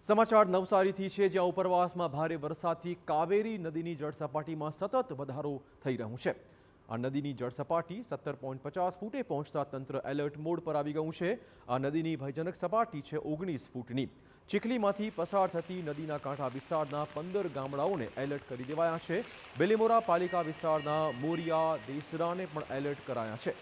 સમાચાર નવસારીથી છે, જ્યાં ઉપરવાસમાં ભારે વરસાદથી કાવેરી નદીની જળસપાટીમાં સતત વધારો થઈ રહ્યો છે। આ નદીની જળસપાટી 17.50 ફૂટે પહોંચતા તંત્ર એલર્ટ મોડ પર આવી ગયું છે। આ નદીની ભયજનક સપાટી છે 19 ફૂટની। ચીખલીમાંથી પસાર થતી નદીના કાંઠા વિસ્તારના 15 ગામડાઓને એલર્ટ કરી દેવાયા છે। બેલીમોરા પાલિકા વિસ્તારના મોરિયા દેસરાને પણ એલર્ટ કરાયા છે।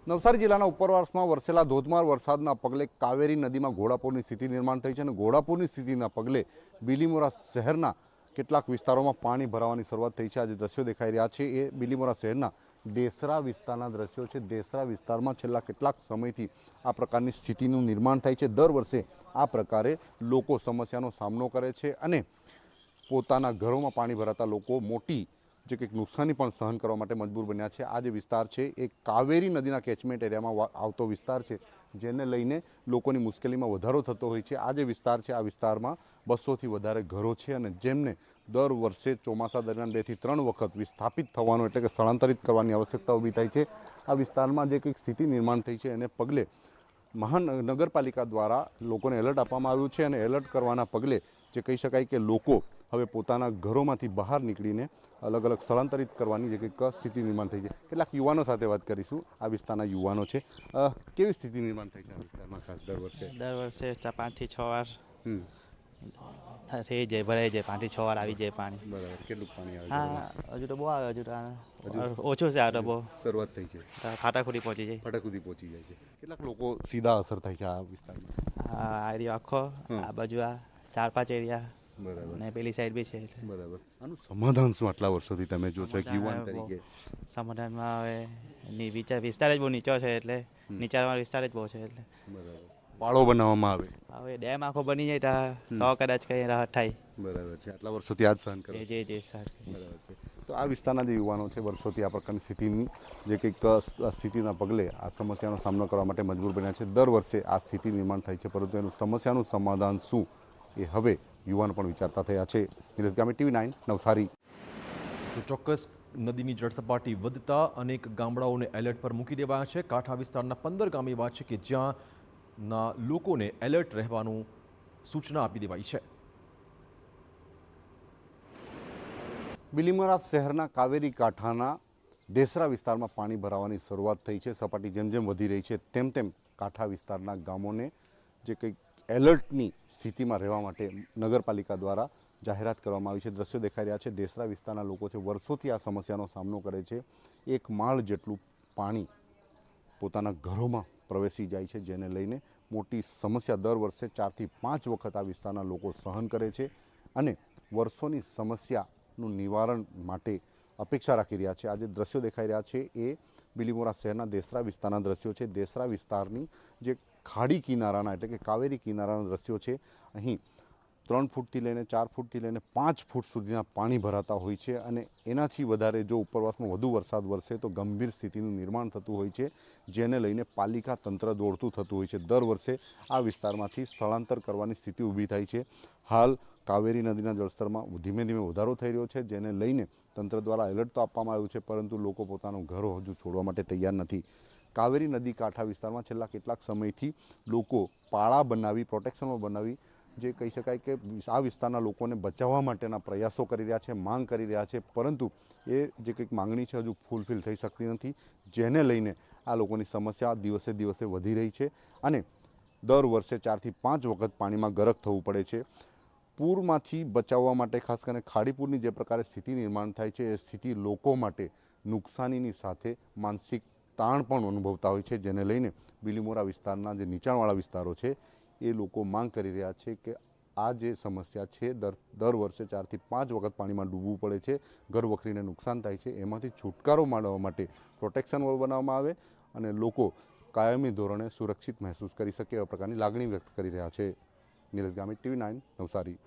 નવસારી જિલ્લાના ઉપરવાસમાં વરસેલા ધોધમાર વરસાદના પગલે કાવેરી નદીમાં ઘોડાપૂરની સ્થિતિ નિર્માણ થઈ છે અને ઘોડાપૂરની સ્થિતિના પગલે બીલીમોરા શહેરના કેટલાક વિસ્તારોમાં પાણી ભરાવાની શરૂઆત થઈ છે। આજે દ્રશ્યો દેખાઈ રહ્યા છે એ બીલીમોરા શહેરના દેસરા વિસ્તારના દ્રશ્યો છે। દેસરા વિસ્તારમાં છેલ્લા કેટલાક સમયથી આ પ્રકારની સ્થિતિનું નિર્માણ થાય છે। દર વર્ષે આ પ્રકારે લોકો સમસ્યાનો સામનો કરે છે અને પોતાના ઘરોમાં પાણી ભરાતા લોકો મોટી જે કંઈક નુકસાની પણ સહન કરવા માટે મજબૂર બન્યા છે। આ જે વિસ્તાર છે એ કાવેરી નદીના કેચમેન્ટ એરિયામાં આવતો વિસ્તાર છે, જેને લઈને લોકોની મુશ્કેલીમાં વધારો થતો હોય છે। આ જે વિસ્તાર છે આ વિસ્તારમાં 200થી વધારે ઘરો છે અને જેમને દર વર્ષે ચોમાસા દરમિયાન 2 થી 3 વખત વિસ્થાપિત થવાનું એટલે કે સ્થળાંતરિત કરવાની આવશ્યકતા ઊભી થાય છે। આ વિસ્તારમાં જે કંઈક સ્થિતિ નિર્માણ થઈ છે એને પગલે મહાનગરપાલિકા દ્વારા લોકોને એલર્ટ આપવામાં આવ્યું છે અને એલર્ટ કરવાના પગલે જે કહી શકાય કે લોકો હવે પોતાના ઘરોમાંથી બહાર નીકળીને અલગ અલગ સ્થળાંતરિત કરવાની જે કંઈક સ્થિતિ નિર્માણ થઈ છે। કેટલાક યુવાનો સાથે વાત કરીશું। આ વિસ્તારના યુવાનો છે, કેવી સ્થિતિ નિર્માણ થઈ છે આ વિસ્તારમાં ખાસ દર વર્ષે? દર વર્ષે 5 થી 6 વાર થઈ જાય, ભરાઈ જાય, 5 થી 6 વાર આવી જાય પાણી। બરાબર, કેટલું પાણી આવે? હા, હજુ તો બહુ આવે, હજુ તો ઓછું છે, આ તો બહુ શરૂઆત થઈ છે, ફાટાખુડી પહોંચી જાય, ફાટા સુધી પહોંચી જાય છે। કેટલાક લોકો સીધા અસર થાય છે આ વિસ્તારમાં? આ એરિયા આખો, આ બાજુ આ 4-5 એરિયા, બરાબર, અને પેલી સાઈડ બી છે। બરાબર, આનું સમાધાન શું આટલા વર્ષોથી તમે જો છો એક યુવાન તરીકે? સમાધાનમાં હવે વિસ્તાર જ બહુ નીચો છે, એટલે નીચાણવાળો વિસ્તાર જ બહુ છે, એટલે બરાબર, પાળો બનાવવામાં આવે, હવે ડેમ આખો બની જાય તો કદાચ કંઈ રાહત થાય। બરાબર છે, આટલા વર્ષોથી આ જ સહન કરો? જે સર, બરાબર છે। તો આ વિસ્તારના જે યુવાનો છે વર્ષોથી આ પ્રકારની સ્થિતિની જે કંઈક સ્થિતિના પગલે આ સમસ્યાનો સામનો કરવા માટે મજબૂર બન્યા છે। દર વર્ષે આ સ્થિતિ નિર્માણ થાય છે, પરંતુ એનું સમસ્યાનું સમાધાન શું એ હવે યુવાનો પણ વિચારતા થયા છે। નિલેશ ગામી, TV9 નવસારી। તો ચોક્કસ નદીની જળસપાટી વધતા અનેક ગામડાઓને એલર્ટ પર મૂકી દેવાયા છે। કાંઠા વિસ્તારના 15 ગામ એવા છે કે જ્યાંના લોકોને એલર્ટ રહેવાનું સૂચના આપી દેવાઈ છે। બીલીમોરા શહેરના કાવેરી કાંઠાના દેસરા વિસ્તારમાં પાણી ભરાવાની શરૂઆત થઈ છે। સપાટી જેમ જેમ વધી રહી છે તેમ તેમ કાંઠા વિસ્તારના ગામોને જે કંઈક એલર્ટની સ્થિતિમાં રહેવા માટે નગરપાલિકા દ્વારા જાહેરાત કરવામાં આવી છે। દ્રશ્યો દેખાઈ રહ્યા છે, દેસરા વિસ્તારના લોકો છે વર્ષોથી આ સમસ્યાનો સામનો કરે છે। 1 માળ જેટલું પાણી પોતાના ઘરોમાં પ્રવેશી જાય છે, જેને લઈને મોટી સમસ્યા દર વર્ષે 4 થી 5 વખત આ વિસ્તારના લોકો સહન કરે છે અને વર્ષોની સમસ્યાનું નિવારણ માટે અપેક્ષા રાખી રહ્યા છે। આજે દ્રશ્યો દેખાઈ રહ્યા છે એ બીલીમોરા શહેરના દેસરા વિસ્તારના દ્રશ્યો છે। દેસરા વિસ્તારની જે ખાડી કિનારાના એટલે કે કાવેરી કિનારાના દ્રશ્યો છે। અહીં 3 ફૂટથી લઈને 4 ફૂટથી લઈને 5 ફૂટ સુધીના પાણી ભરાતા હોય છે અને એનાથી વધારે જો ઉપરવાસમાં વધુ વરસાદ વરસે તો ગંભીર સ્થિતિનું નિર્માણ થતું હોય છે, જેને લઈને પાલિકા તંત્ર દોડતું થતું હોય છે। દર વર્ષે આ વિસ્તારમાંથી સ્થળાંતર કરવાની સ્થિતિ ઊભી થાય છે। હાલ કાવેરી નદીના જળસ્તરમાં ધીમે ધીમે વધારો થઈ રહ્યો છે, જેને લઈને તંત્ર દ્વારા એલર્ટ તો આપવામાં આવ્યું છે, પરંતુ લોકો પોતાનું ઘરો હજુ છોડવા માટે તૈયાર નથી। કાવેરી નદી કાંઠા વિસ્તારમાં છેલ્લા કેટલાક સમયથી લોકો પાળા બનાવી, પ્રોટેક્શનો બનાવી જે કહી શકાય કે આ વિસ્તારના લોકોને બચાવવા માટેના પ્રયાસો કરી રહ્યા છે, માંગ કરી રહ્યા છે, પરંતુ એ જે કંઈક માંગણી છે હજુ ફૂલફિલ થઈ શકતી નથી, જેને લઈને આ લોકોની સમસ્યા દિવસે દિવસે વધી રહી છે અને દર વર્ષે 4 થી 5 વખત પાણીમાં ગરક થવું પડે છે। પૂરમાંથી બચાવવા માટે ખાસ કરીને ખાડીપુરની જે પ્રકારે સ્થિતિ નિર્માણ થાય છે એ સ્થિતિ લોકો માટે નુકસાનીની સાથે માનસિક તાણ પણ અનુભવતા હોય છે, જેને લઈને બીલીમોરા વિસ્તારના જે નીચાણવાળા વિસ્તારો છે એ લોકો માંગ કરી રહ્યા છે કે આ જે સમસ્યા છે દર વર્ષે 4 થી 5 વખત પાણીમાં ડૂબવું પડે છે, ઘર વખરીને નુકસાન થાય છે, એમાંથી છુટકારો મેળવવા માટે પ્રોટેક્શન વોલ બનાવવામાં આવે અને લોકો કાયમી ધોરણે સુરક્ષિત મહેસૂસ કરી શકે એવા પ્રકારની લાગણી વ્યક્ત કરી રહ્યા છે। નિલેશ ગામી, TV9 નવસારી।